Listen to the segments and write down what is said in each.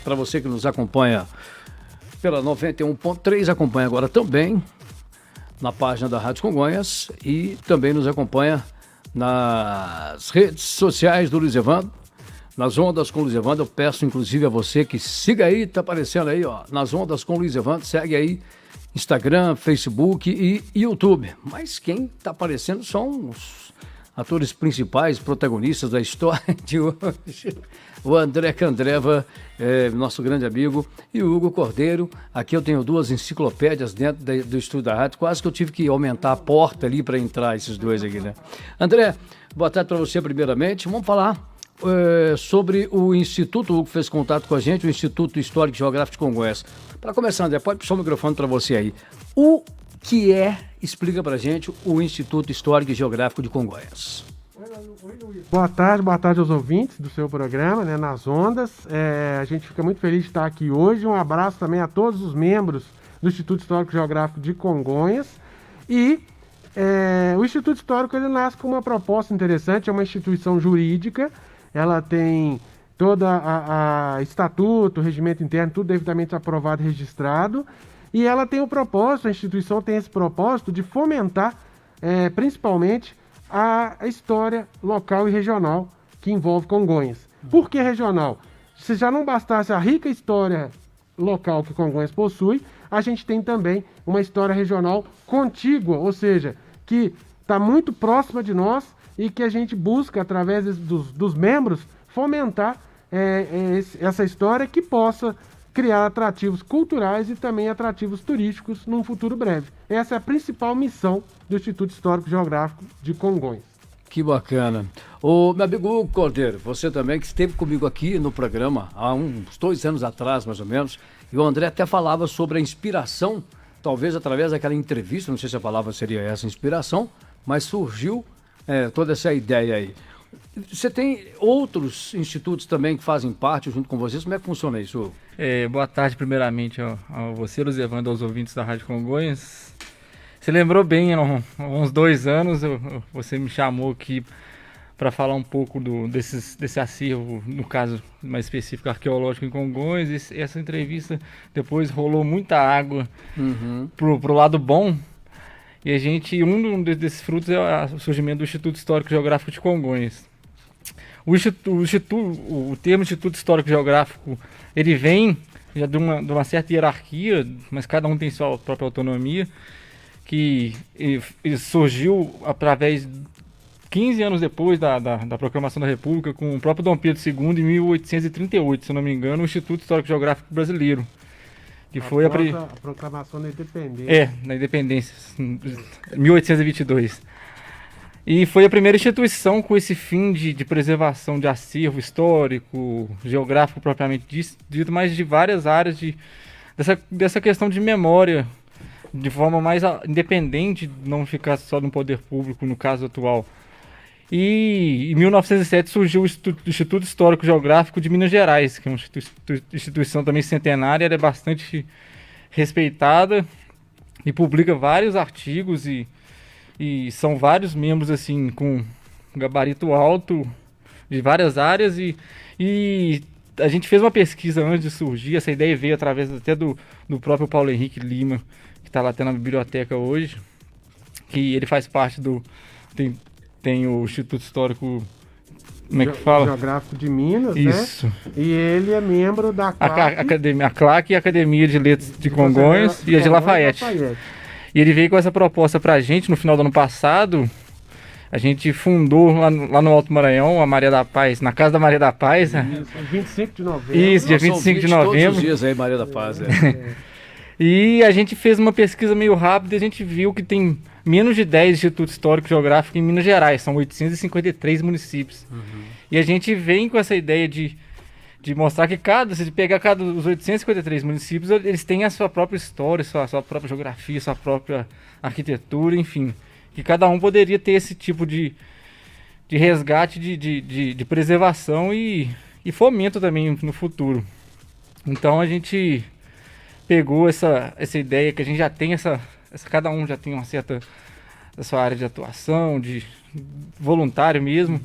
para você que nos acompanha pela 91.3, acompanha agora também na página da Rádio Congonhas e também nos acompanha nas redes sociais do Luiz Evandro, nas Ondas com o Luiz Evandro. Eu peço inclusive a você que siga aí, tá aparecendo aí, ó, nas Ondas com o Luiz Evandro, segue aí Instagram, Facebook e YouTube. Mas quem tá aparecendo são os atores principais, protagonistas da história de hoje. O André Candreva, nosso grande amigo, e o Hugo Cordeiro. Aqui eu tenho duas enciclopédias dentro do estúdio da rádio. Quase que eu tive que aumentar a porta ali para entrar esses dois aqui, né? André, boa tarde para você primeiramente. Vamos falar sobre o Instituto. O Hugo fez contato com a gente, o Instituto Histórico e Geográfico de Congonhas. Para começar, André, pode puxar o microfone para você aí. O que explica para a gente, o Instituto Histórico e Geográfico de Congonhas? Boa tarde aos ouvintes do seu programa, né, nas Ondas. A gente fica muito feliz de estar aqui hoje. Um abraço também a todos os membros do Instituto Histórico e Geográfico de Congonhas. E o Instituto Histórico ele nasce com uma proposta interessante, é uma instituição jurídica, ela tem todo a estatuto, regimento interno, tudo devidamente aprovado e registrado, e ela tem o propósito, a instituição tem esse propósito de fomentar principalmente a história local e regional que envolve Congonhas. Por que regional? Se já não bastasse a rica história local que Congonhas possui, a gente tem também uma história regional contígua, ou seja, que está muito próxima de nós e que a gente busca, através dos membros, fomentar essa história que possa criar atrativos culturais e também atrativos turísticos num futuro breve. Essa é a principal missão do Instituto Histórico e Geográfico de Congonhas. Que bacana. O meu amigo Hugo Cordeiro, você também que esteve comigo aqui no programa há uns 2 anos atrás, mais ou menos, e o André até falava sobre a inspiração, talvez através daquela entrevista, não sei se a palavra seria essa, inspiração, mas surgiu toda essa ideia aí. Você tem outros institutos também que fazem parte junto com vocês? Como é que funciona isso, Hugo? Boa tarde, primeiramente, a você, Luiz Evandro, aos ouvintes da Rádio Congonhas. Você lembrou bem, há uns 2 anos, você me chamou aqui para falar um pouco desse acervo, no caso mais específico, arqueológico em Congonhas. Essa entrevista depois rolou muita água pro lado bom. E um desses frutos é o surgimento do Instituto Histórico e Geográfico de Congonhas. O termo Instituto Histórico e Geográfico, ele vem já de uma certa hierarquia, mas cada um tem sua própria autonomia, que surgiu através 15 anos depois da proclamação da República, com o próprio Dom Pedro II, em 1838, se não me engano, o Instituto Histórico e Geográfico Brasileiro. Que foi a proclamação da independência. Na independência, 1822. E foi a primeira instituição com esse fim de preservação de acervo histórico, geográfico propriamente dito, mas de várias áreas dessa questão de memória, de forma mais independente, não ficar só no poder público, no caso atual. E em 1907 surgiu o Instituto Histórico Geográfico de Minas Gerais, que é uma instituição também centenária, ela é bastante respeitada e publica vários artigos e são vários membros assim com gabarito alto de várias áreas e a gente fez uma pesquisa antes de surgir, essa ideia veio através até do próprio Paulo Henrique Lima, que está lá até na biblioteca hoje, que ele faz parte tem o Instituto Histórico, como é que fala? Geográfico de Minas, isso, né? E ele é membro da CLAC. A CLAC e a Academia de Letras de Congonhas e a de Lafayette. E ele veio com essa proposta pra gente no final do ano passado. A gente fundou lá no Alto Maranhão, a Maria da Paz, na Casa da Maria da Paz. Isso, 25 de novembro. Isso, dia 25 de novembro. Todos os dias aí, Maria da Paz. E a gente fez uma pesquisa meio rápida e a gente viu que tem menos de 10 institutos históricos e geográficos em Minas Gerais, são 853 municípios. E a gente vem com essa ideia de mostrar que se pegar os 853 municípios, eles têm a sua própria história, sua própria geografia, sua própria arquitetura, enfim. Que cada um poderia ter esse tipo de resgate, de preservação e fomento também no futuro. Então a gente pegou essa ideia que a gente já tem cada um já tem uma certa da sua área de atuação, de voluntário mesmo.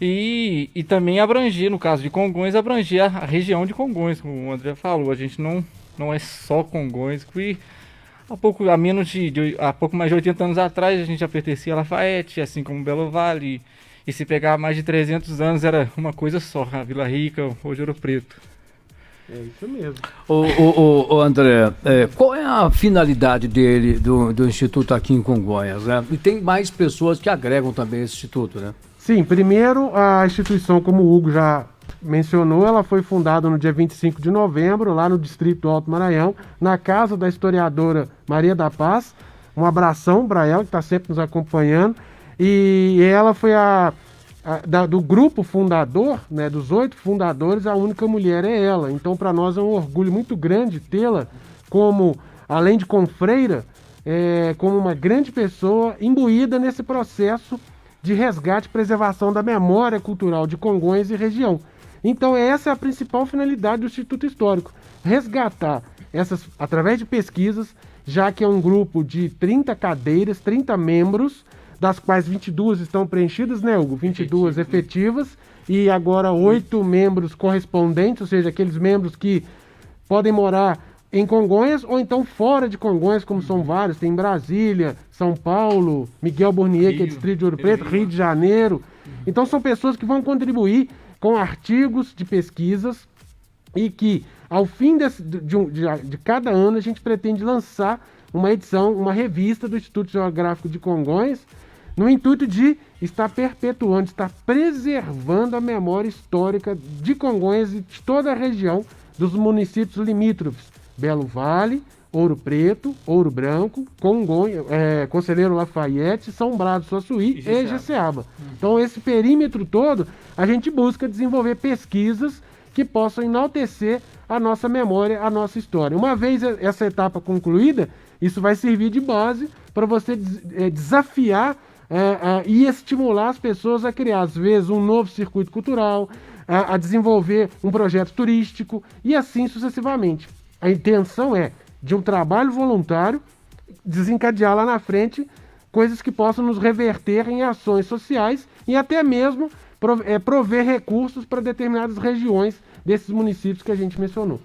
E também abranger, no caso de Congonhas, abranger a região de Congonhas, como o André falou. A gente não é só Congonhas, que há pouco mais de 80 anos atrás a gente já pertencia a Lafayette, assim como Belo Vale. E se pegar mais de 300 anos era uma coisa só, a Vila Rica, hoje Ouro Preto. É isso mesmo. O André, qual é a finalidade do Instituto aqui em Congonhas, né? E tem mais pessoas que agregam também esse Instituto, né? Sim, primeiro a instituição, como o Hugo já mencionou, ela foi fundada no dia 25 de novembro, lá no Distrito do Alto Maranhão, na casa da historiadora Maria da Paz. Um abração para ela, que está sempre nos acompanhando. E ela foi do grupo fundador, né, dos 8 fundadores, a única mulher é ela. Então, para nós é um orgulho muito grande tê-la como, além de confreira, como uma grande pessoa imbuída nesse processo de resgate e preservação da memória cultural de Congonhas e região. Então, essa é a principal finalidade do Instituto Histórico, resgatar através de pesquisas, já que é um grupo de 30 cadeiras, 30 membros, das quais 22 estão preenchidas, né, Hugo? 22 efetivas, e agora 8 membros correspondentes, ou seja, aqueles membros que podem morar em Congonhas ou então fora de Congonhas, como são vários, tem em Brasília, São Paulo, Miguel Burnier, que é distrito de Ouro Preto, Rio de Janeiro. Então são pessoas que vão contribuir com artigos de pesquisas e que, ao fim de cada ano, a gente pretende lançar uma edição, uma revista do Instituto Geográfico de Congonhas, no intuito de estar perpetuando, estar preservando a memória histórica de Congonhas e de toda a região dos municípios limítrofes, Belo Vale, Ouro Preto, Ouro Branco, Congonhas, Conselheiro Lafayette, São Brás do Suaçuí e Jeceaba. Então, esse perímetro todo, a gente busca desenvolver pesquisas que possam enaltecer a nossa memória, a nossa história. Uma vez essa etapa concluída, isso vai servir de base para você desafiar e estimular as pessoas a criar, às vezes, um novo circuito cultural, a desenvolver um projeto turístico e assim sucessivamente. A intenção é, de um trabalho voluntário, desencadear lá na frente coisas que possam nos reverter em ações sociais e até mesmo prover recursos para determinadas regiões desses municípios que a gente mencionou.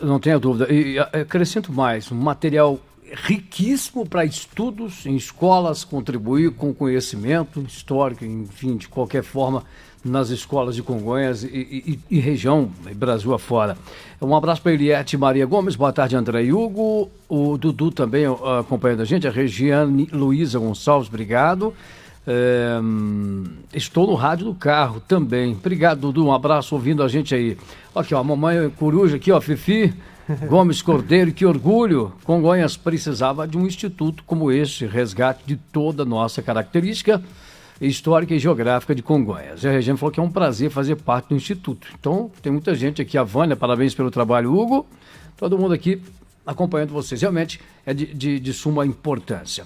Não tenha dúvida. E acrescento mais, um material riquíssimo para estudos em escolas, contribuir com conhecimento histórico, enfim, de qualquer forma, nas escolas de Congonhas e região, Brasil afora. Um abraço para a Eliette Maria Gomes, boa tarde, André e Hugo, o Dudu também acompanhando a gente, a Regiane Luísa Gonçalves, obrigado. Estou no rádio do carro também, obrigado, Dudu, um abraço ouvindo a gente aí. Aqui, ó, a mamãe coruja aqui, ó, Fifi Gomes Cordeiro, que orgulho! Congonhas precisava de um instituto como este, resgate de toda a nossa característica histórica e geográfica de Congonhas. E a Regiane falou que é um prazer fazer parte do instituto. Então, tem muita gente aqui, a Vânia, parabéns pelo trabalho, Hugo, todo mundo aqui acompanhando vocês. Realmente é de suma importância.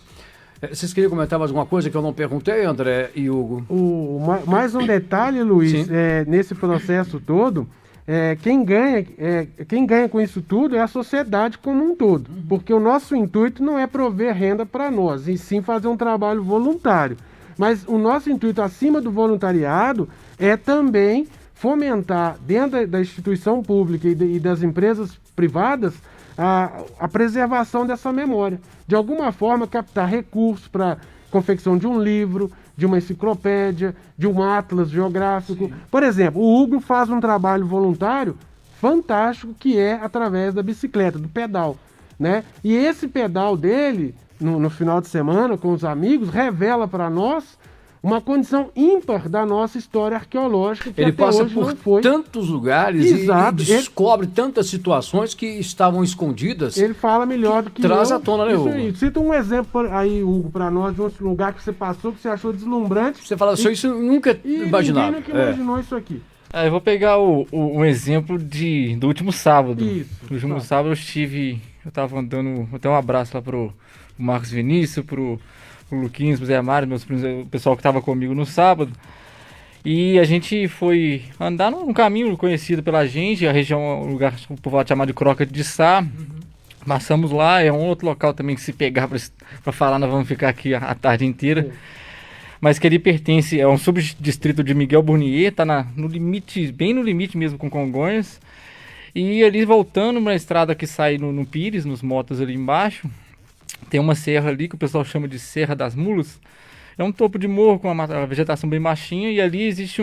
Vocês queriam comentar mais alguma coisa que eu não perguntei, André e Hugo? Mais um detalhe, Luiz, nesse processo todo, quem ganha com isso tudo é a sociedade como um todo, porque o nosso intuito não é prover renda para nós, e sim fazer um trabalho voluntário. Mas o nosso intuito, acima do voluntariado, é também fomentar, dentro da instituição pública e das empresas privadas, a preservação dessa memória. De alguma forma, captar recursos para confecção de um livro, de uma enciclopédia, de um atlas geográfico. Sim. Por exemplo, o Hugo faz um trabalho voluntário fantástico, que é através da bicicleta, do pedal, né? E esse pedal dele, no final de semana, com os amigos, revela para nós uma condição ímpar da nossa história arqueológica, que ele até passa hoje por não foi. Tantos lugares. Exato. E descobre tantas situações que estavam escondidas. Ele fala melhor do que traz eu. à tona, né, Hugo? Aí. Cita um exemplo aí, Hugo, para nós, de um lugar que você passou, que você achou deslumbrante. Você fala, isso eu nunca imaginava. Ninguém nunca imaginou isso aqui. Eu vou pegar um exemplo do último sábado. Isso. No último sábado eu tava andando, até um abraço lá pro Marcos Vinícius, pro Luquinhos, pro Zé Mário, meus primos, o pessoal que estava comigo no sábado. E a gente foi andar num caminho conhecido pela gente, a região, um lugar que o povo chama de Croca de Sá. Passamos lá, é um outro local também que se pegar para falar, nós vamos ficar aqui a tarde inteira. mas que ele pertence, é um subdistrito de Miguel Burnier, está no limite, bem no limite mesmo com Congonhas. E ali voltando uma estrada que sai no Pires, nos motos ali embaixo, tem uma serra ali que o pessoal chama de Serra das Mulas. É um topo de morro com uma vegetação bem baixinha e ali existe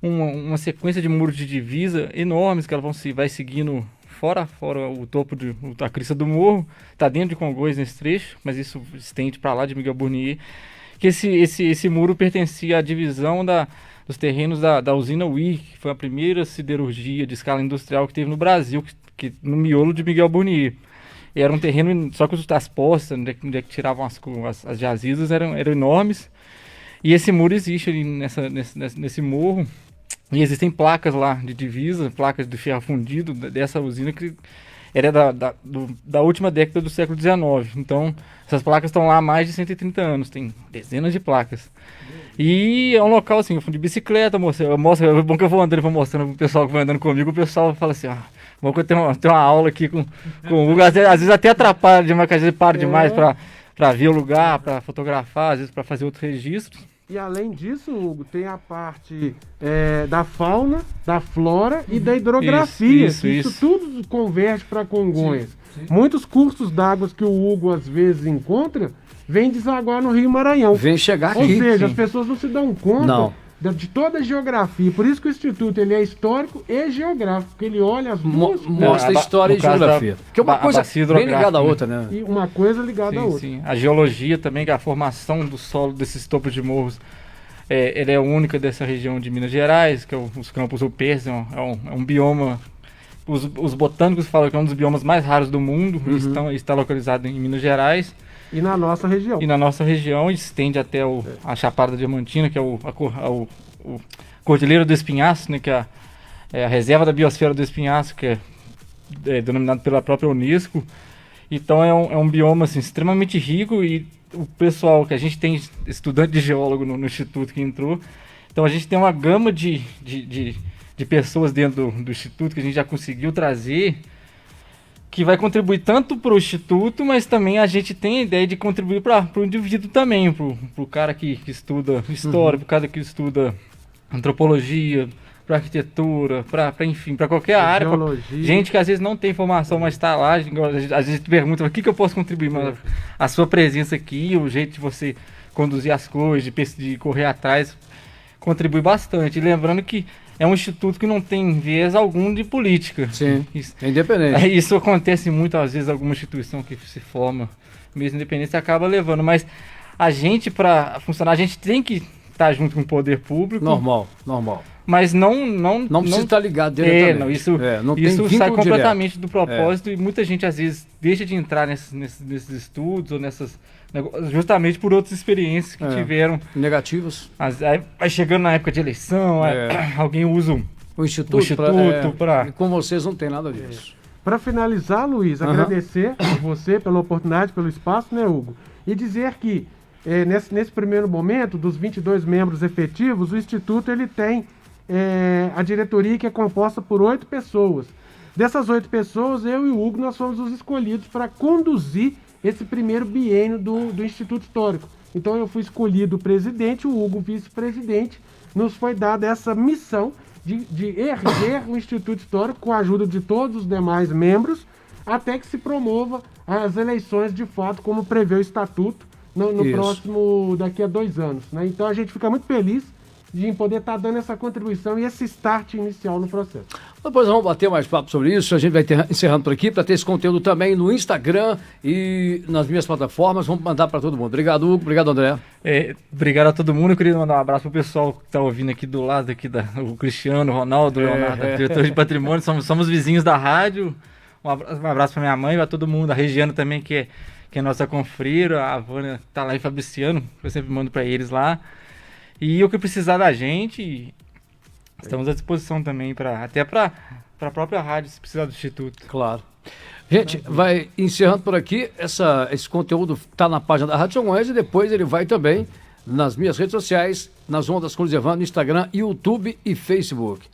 uma sequência de muros de divisa enormes que elas vai seguindo fora o topo da crista do morro. Está dentro de Congonhas nesse trecho, mas isso estende para lá de Miguel Burnier. Que esse muro pertencia à divisão dos terrenos da usina UI, que foi a primeira siderurgia de escala industrial que teve no Brasil, que no miolo de Miguel Burnier. Era um terreno, só que as postas, onde é que tiravam as jazidas, eram enormes. E esse muro existe ali nesse morro. E existem placas lá de divisa, placas de ferro fundido dessa usina que era da última década do século XIX. Então, essas placas estão lá há mais de 130 anos, tem dezenas de placas. E é um local assim, eu fui de bicicleta, é bom que eu vou andando e vou mostrando pro pessoal que vai andando comigo, o pessoal fala assim, vou ter uma aula aqui com o Hugo, às vezes até atrapalha demais, que às vezes para demais para ver o lugar, para fotografar, às vezes para fazer outros registros. E além disso, Hugo, tem a parte da fauna, da flora e da hidrografia. Isso tudo converge para Congonhas. Sim. Muitos cursos d'água que o Hugo às vezes encontra vêm desaguar no Rio Maranhão. Vem chegar aqui. Ou seja, as pessoas não se dão conta de toda a geografia. Por isso que o Instituto ele é histórico e geográfico, porque ele olha as duas coisas. Mostra história e geografia. Porque uma coisa bem ligada à outra, né? E uma coisa ligada à outra. Sim. A geologia também, que é a formação do solo desses topos de morros, ela é única dessa região de Minas Gerais, que é os Campos rupestres, é um bioma. Os botânicos falam que é um dos biomas mais raros do mundo, está localizado em Minas Gerais. E na nossa região. E na nossa região estende até a Chapada Diamantina, que é a Cordilheira do Espinhaço, né, que é a reserva da biosfera do Espinhaço, que é denominado pela própria Unesco. Então é um bioma assim, extremamente rico e o pessoal que a gente tem, estudante de geólogo no Instituto que entrou, então a gente tem uma gama de pessoas dentro do Instituto que a gente já conseguiu trazer, que vai contribuir tanto para o Instituto, mas também a gente tem a ideia de contribuir para o indivíduo também, para o cara que estuda história, para o cara que estuda antropologia, para arquitetura, enfim, para qualquer área. Gente que às vezes não tem formação, mas está lá, às vezes pergunta, o que eu posso contribuir? Mas a sua presença aqui, o jeito de você conduzir as coisas, de correr atrás, contribui bastante. E lembrando que é um instituto que não tem viés algum de política. Sim, é independente. Isso acontece muito, às vezes, alguma instituição que se forma, mesmo independente, acaba levando. Mas a gente, para funcionar, a gente tem que estar junto com o poder público. Normal. Mas não precisa estar ligado diretamente. Isso sai completamente do propósito e muita gente, às vezes, deixa de entrar nesses estudos ou justamente por outras experiências que tiveram. Negativas. Vai chegando na época de eleição, alguém usa o instituto para... E com vocês não tem nada disso. Para finalizar, Luiz, agradecer a você pela oportunidade, pelo espaço, né, Hugo? E dizer que, nesse primeiro momento, dos 22 membros efetivos, o Instituto ele tem a diretoria que é composta por 8 pessoas. Dessas 8 pessoas, eu e o Hugo, nós fomos os escolhidos para conduzir esse primeiro biênio do Instituto Histórico. Então eu fui escolhido presidente, o Hugo vice-presidente. Nos foi dada essa missão de erguer o Instituto Histórico com a ajuda de todos os demais membros, até que se promova as eleições de fato, como prevê o Estatuto, no próximo, daqui a 2 anos. Né? Então a gente fica muito feliz de poder estar dando essa contribuição e esse start inicial no processo. Depois vamos bater mais papo sobre isso, a gente vai encerrando por aqui para ter esse conteúdo também no Instagram e nas minhas plataformas, vamos mandar para todo mundo. Obrigado, Hugo, obrigado, André. Obrigado a todo mundo, eu queria mandar um abraço pro pessoal que está ouvindo aqui do lado, o Cristiano, o Ronaldo, o Leonardo, diretor de patrimônio, somos vizinhos da rádio, um abraço para minha mãe e para todo mundo, a Regiana também, que é nossa confreira, a Vânia tá lá em Fabriciano, eu sempre mando para eles lá. E o que precisar da gente, estamos à disposição também, até para a própria rádio, se precisar do Instituto. Claro. Gente, vai encerrando por aqui, esse conteúdo está na página da Rádio Congonhas e depois ele vai também nas minhas redes sociais, nas Ondas com o Zevan, no Instagram, YouTube e Facebook.